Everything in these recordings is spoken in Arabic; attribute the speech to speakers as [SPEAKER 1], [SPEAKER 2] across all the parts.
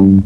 [SPEAKER 1] اهلا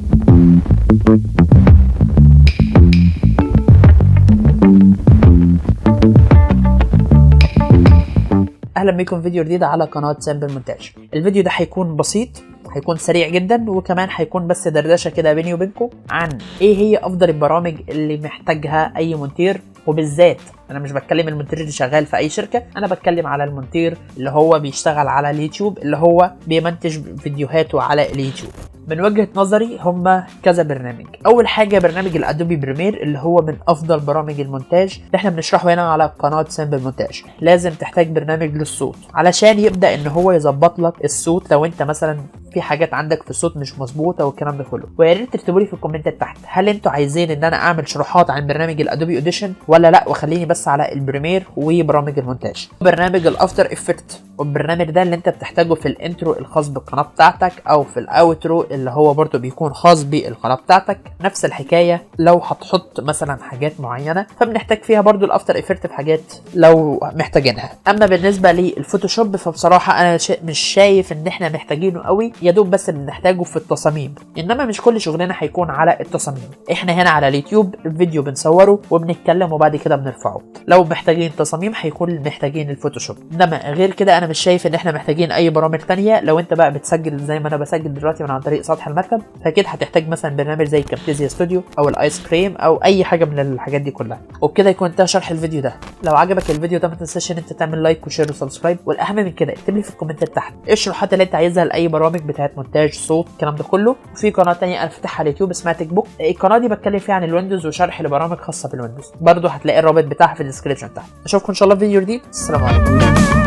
[SPEAKER 1] بكم في فيديو جديد على قناه سامبل مونتاج. الفيديو ده هيكون بسيط، هيكون سريع جدا، وكمان هيكون بس دردشه كده بيني وبينكم عن ايه هي افضل البرامج اللي محتاجها اي مونتير. وبالذات انا مش بتكلم المونتير اللي شغال في اي شركه، انا بتكلم على المونتير اللي هو بيشتغل على اليوتيوب، اللي هو بيمنتج فيديوهاته على اليوتيوب. من وجهة نظري هما كذا برنامج. اول حاجة برنامج الادوبي بريمير، اللي هو من افضل برامج المونتاج اللي احنا بنشرحه هنا على قناة سامبل مونتاج. لازم تحتاج برنامج للصوت علشان يبدأ ان هو يظبط لك الصوت لو انت مثلا في حاجات عندك في الصوت مش مظبوطه والكلام ده كله. ويا ريت تكتبوا لي في الكومنتات تحت هل انتوا عايزين ان انا اعمل شروحات عن برنامج الادوبي اوديشن ولا لا، وخليني بس على البريمير وبرامج المونتاج. برنامج الافتر افكت، والبرنامج ده اللي انت بتحتاجه في الانترو الخاص بالقناه بتاعتك، او في الاوترو اللي هو برضو بيكون خاص بالقناه بتاعتك. نفس الحكايه لو هتحط مثلا حاجات معينه فبنحتاج فيها برضو الافتر افكت في حاجات لو محتاجينها. اما بالنسبه للفوتوشوب فبصراحه انا مش شايف ان احنا محتاجينه قوي، يا دوب بس بنحتاجه في التصاميم، انما مش كل شغلنا هيكون على التصاميم. احنا هنا على اليوتيوب الفيديو بنصوره وبنتكلم وبعد كده بنرفعه. لو محتاجين تصاميم هيكون محتاجين الفوتوشوب، انما غير كده انا مش شايف ان احنا محتاجين اي برامج تانية. لو انت بقى بتسجل زي ما انا بسجل دلوقتي من عن طريق سطح المكتب، فاكيد هتحتاج مثلا برنامج زي كامتيزيا ستوديو او الايس كريم او اي حاجه من الحاجات دي كلها. وبكده يكون انتهى شرح الفيديو ده. لو عجبك الفيديو ده ما تنساش ان انت تعمل لايك وشير وسبسكرايب، والاهم من كده اكتب لي في الكومنتات تحت ايه الشروحات اللي انت عايزها لاي برامج بتاعت مونتاج صوت الكلام ده كله. وفي قناه تانية انا فاتحها على اليوتيوب اسمها تيك بوك، القناه دي بتكلم فيها عن الويندوز وشرح لبرامج خاصه بالويندوز، برضو هتلاقي الرابط بتاعها في الديسكربشن تحت. اشوفكم ان شاء الله في فيديو جديد. السلام عليكم.